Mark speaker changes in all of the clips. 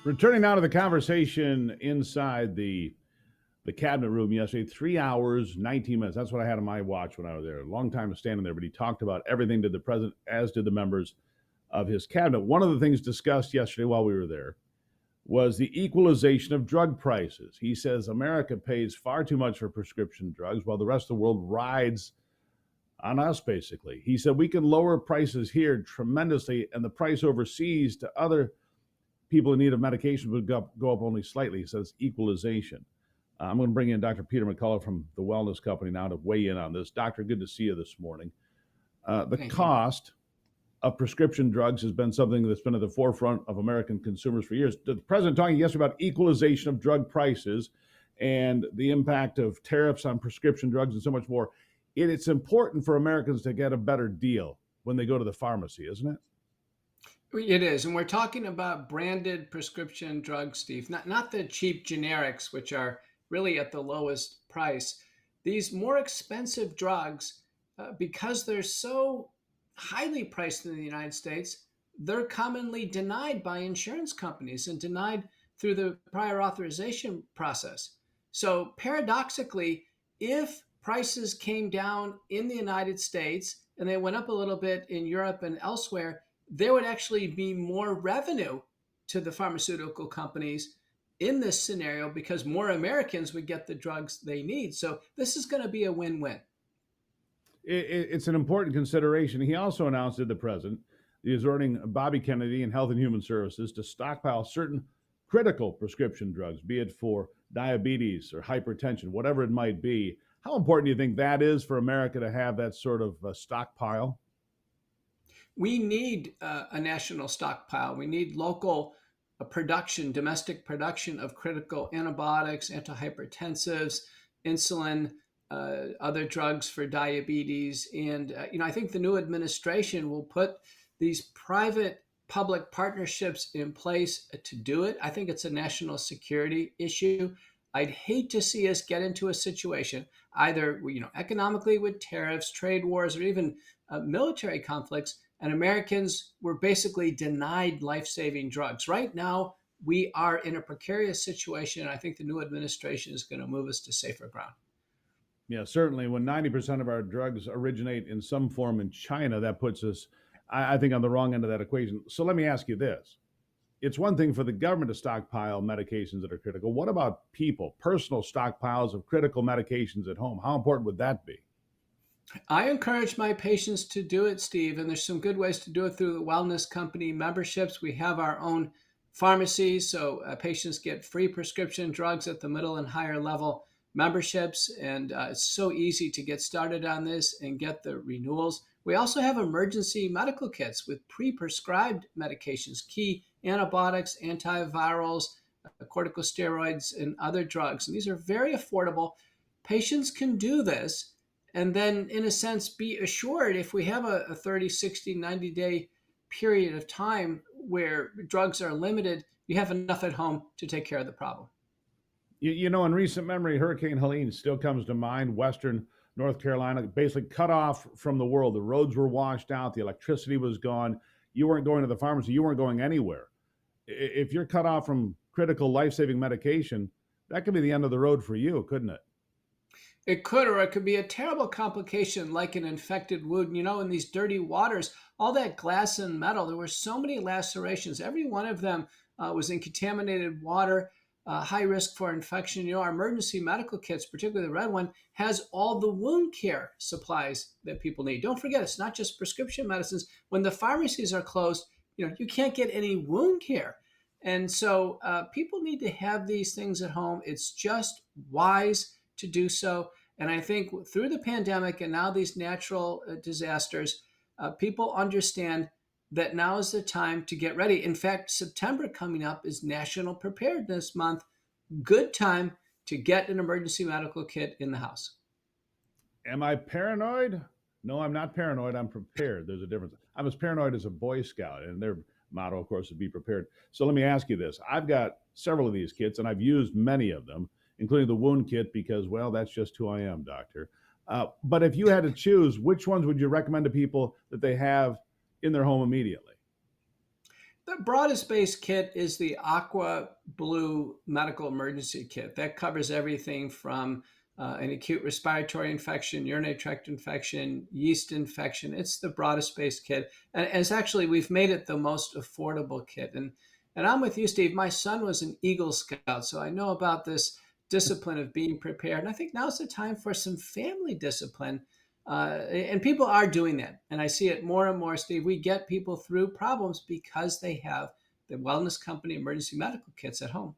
Speaker 1: Returning now to the conversation inside the cabinet room yesterday, 3 hours, 19 minutes. That's what I had on my watch when I was there. A long time standing there, but he talked about everything to the president, as did the members of his cabinet. One of the things discussed yesterday while we were there was the equalization of drug prices. He says America pays far too much for prescription drugs while the rest of the world rides on us, basically. He said we can lower prices here tremendously, and the price overseas to other people in need of medication would go up only slightly. He says equalization. I'm going to bring in Dr. Peter McCullough from the Wellness Company now to weigh in on this. Doctor, good to see you this morning. The
Speaker 2: Thank you.
Speaker 1: cost of prescription drugs has been something that's been at the forefront of American consumers for years. The president talking yesterday about equalization of drug prices and the impact of tariffs on prescription drugs and so much more. It's important for Americans to get a better deal when they go to the pharmacy, isn't it?
Speaker 2: It is, and we're talking about branded prescription drugs, Steve, not the cheap generics, which are really at the lowest price. These more expensive drugs, because they're so highly priced in the United States, they're commonly denied by insurance companies and denied through the prior authorization process. So paradoxically, if prices came down in the United States and they went up a little bit in Europe and elsewhere, there would actually be more revenue to the pharmaceutical companies in this scenario because more Americans would get the drugs they need. So this is going to be a win-win.
Speaker 1: It's an important consideration. He also announced to the president he is ordering Bobby Kennedy and Health and Human Services to stockpile certain critical prescription drugs, be it for diabetes or hypertension, whatever it might be. How important do you think that is for America to have that sort of stockpile?
Speaker 2: We need a national stockpile. We need local production, domestic production of critical antibiotics, antihypertensives, insulin, other drugs for diabetes. And, I think the new administration will put these private public partnerships in place to do it. I think it's a national security issue. I'd hate to see us get into a situation either, economically with tariffs, trade wars, or even military conflicts, and Americans were basically denied life-saving drugs. Right now, we are in a precarious situation, and I think the new administration is going to move us to safer ground.
Speaker 1: Yeah, certainly. When 90% of our drugs originate in some form in China, that puts us, I think, on the wrong end of that equation. So let me ask you this. It's one thing for the government to stockpile medications that are critical. What about people, personal stockpiles of critical medications at home? How important would that be?
Speaker 2: I encourage my patients to do it, Steve, and there's some good ways to do it through the wellness company memberships. We have our own pharmacies, so patients get free prescription drugs at the middle and higher level memberships, and it's so easy to get started on this and get the renewals. We also have emergency medical kits with pre-prescribed medications, key antibiotics, antivirals, corticosteroids, and other drugs. And these are very affordable. Patients can do this and then, in a sense, be assured if we have a 30, 60, 90-day period of time where drugs are limited, you have enough at home to take care of the problem.
Speaker 1: In recent memory, Hurricane Helene still comes to mind. Western North Carolina, basically cut off from the world. The roads were washed out, the electricity was gone. You weren't going to the pharmacy, you weren't going anywhere. If you're cut off from critical life saving medication, that could be the end of the road for you, couldn't it?
Speaker 2: It could, or it could be a terrible complication like an infected wound. In these dirty waters, all that glass and metal, there were so many lacerations. Every one of them was in contaminated water, high risk for infection. Our emergency medical kits, particularly the red one, has all the wound care supplies that people need. Don't forget, it's not just prescription medicines. When the pharmacies are closed, you can't get any wound care. And so people need to have these things at home. It's just wise to do so. And I think through the pandemic and now these natural disasters, people understand that now is the time to get ready. In fact, September coming up is National Preparedness Month. Good time to get an emergency medical kit in the house.
Speaker 1: Am I paranoid? No, I'm not paranoid. I'm prepared. There's a difference. I'm as paranoid as a Boy Scout, and their motto, of course, is be prepared. So let me ask you this. I've got several of these kits, and I've used many of them, including the wound kit, because, well, that's just who I am, doctor. But if you had to choose, which ones would you recommend to people that they have in their home immediately?
Speaker 2: The broadest base kit is the aqua blue medical emergency kit. That covers everything from an acute respiratory infection, urinary tract infection, yeast infection. It's the broadest base kit. And it's actually, we've made it the most affordable kit. And I'm with you, Steve. My son was an Eagle Scout, so I know about this discipline of being prepared. And I think now's the time for some family discipline. And people are doing that. And I see it more and more, Steve. We get people through problems because they have the wellness company emergency medical kits at home.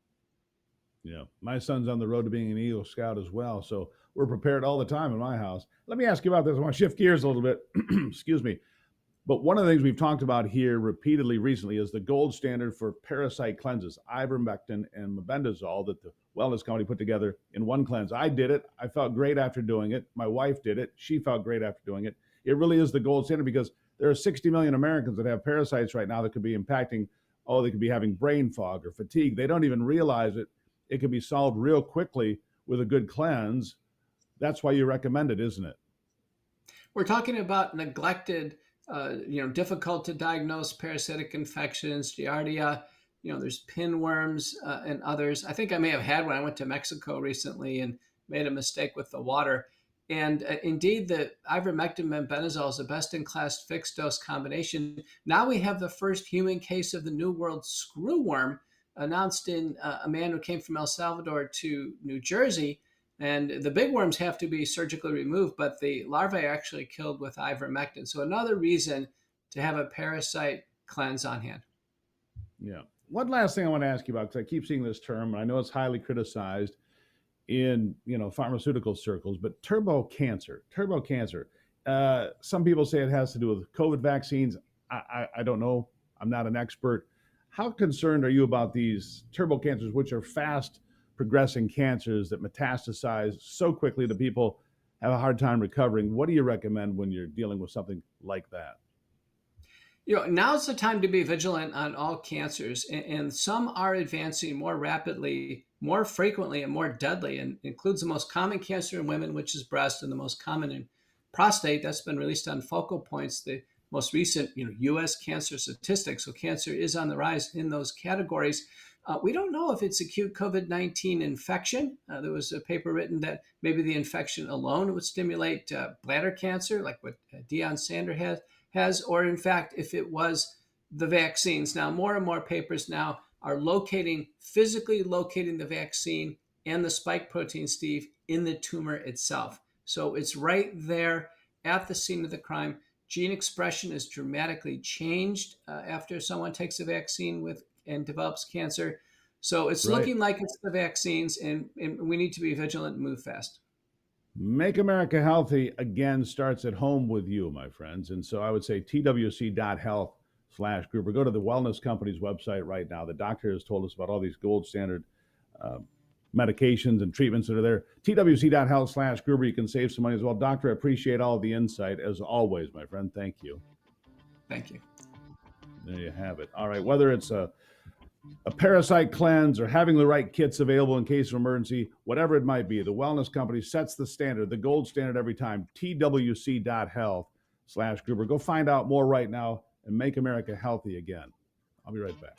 Speaker 1: Yeah. My son's on the road to being an Eagle Scout as well. So we're prepared all the time in my house. Let me ask you about this. I want to shift gears a little bit. Excuse me. But one of the things we've talked about here repeatedly recently is the gold standard for parasite cleanses, ivermectin and mebendazole, that the wellness company put together in one cleanse. I did it. I felt great after doing it. My wife did it. She felt great after doing it. It really is the gold standard because there are 60 million Americans that have parasites right now that could be impacting, oh, they could be having brain fog or fatigue. They don't even realize it. It can be solved real quickly with a good cleanse. That's why you recommend it, isn't it?
Speaker 2: We're talking about neglected, difficult to diagnose parasitic infections, Giardia. There's pinworms and others. I think I may have had one. I went to Mexico recently and made a mistake with the water. And indeed, the ivermectin and benzol is a best-in-class fixed-dose combination. Now we have the first human case of the New World screwworm announced in a man who came from El Salvador to New Jersey. And the big worms have to be surgically removed, but the larvae are actually killed with ivermectin. So another reason to have a parasite cleanse on hand.
Speaker 1: Yeah. One last thing I want to ask you about, because I keep seeing this term, and I know it's highly criticized in pharmaceutical circles, but turbo cancer. Some people say it has to do with COVID vaccines. I don't know. I'm not an expert. How concerned are you about these turbo cancers, which are fast progressing cancers that metastasize so quickly that people have a hard time recovering? What do you recommend when you're dealing with something like that?
Speaker 2: Now's the time to be vigilant on all cancers, and some are advancing more rapidly, more frequently, and more deadly, and includes the most common cancer in women, which is breast, and the most common in prostate. That's been released on Focal Points, the most recent, U.S. cancer statistics. So cancer is on the rise in those categories. We don't know if it's acute COVID-19 infection. There was a paper written that maybe the infection alone would stimulate bladder cancer, like what Deion Sanders has, or in fact, if it was the vaccines. Now, more and more papers now are physically locating the vaccine and the spike protein, Steve, in the tumor itself. So it's right there at the scene of the crime. Gene expression is dramatically changed after someone takes a vaccine and develops cancer. So it's
Speaker 1: Right.
Speaker 2: looking like it's the vaccines, and we need to be vigilant and move fast.
Speaker 1: Make America Healthy again starts at home with you, my friends. And so I would say twc.health/group, or go to the wellness company's website right now. The doctor has told us about all these gold standard uh, medications and treatments that are there. twc.health/group, where you can save some money as well. Doctor, I appreciate all the insight as always, my friend. Thank you.
Speaker 2: Thank you.
Speaker 1: There you have it. All right. Whether it's a parasite cleanse or having the right kits available in case of emergency, whatever it might be, the wellness company sets the standard, the gold standard every time. twc.health/group. Go find out more right now and make America healthy again. I'll be right back.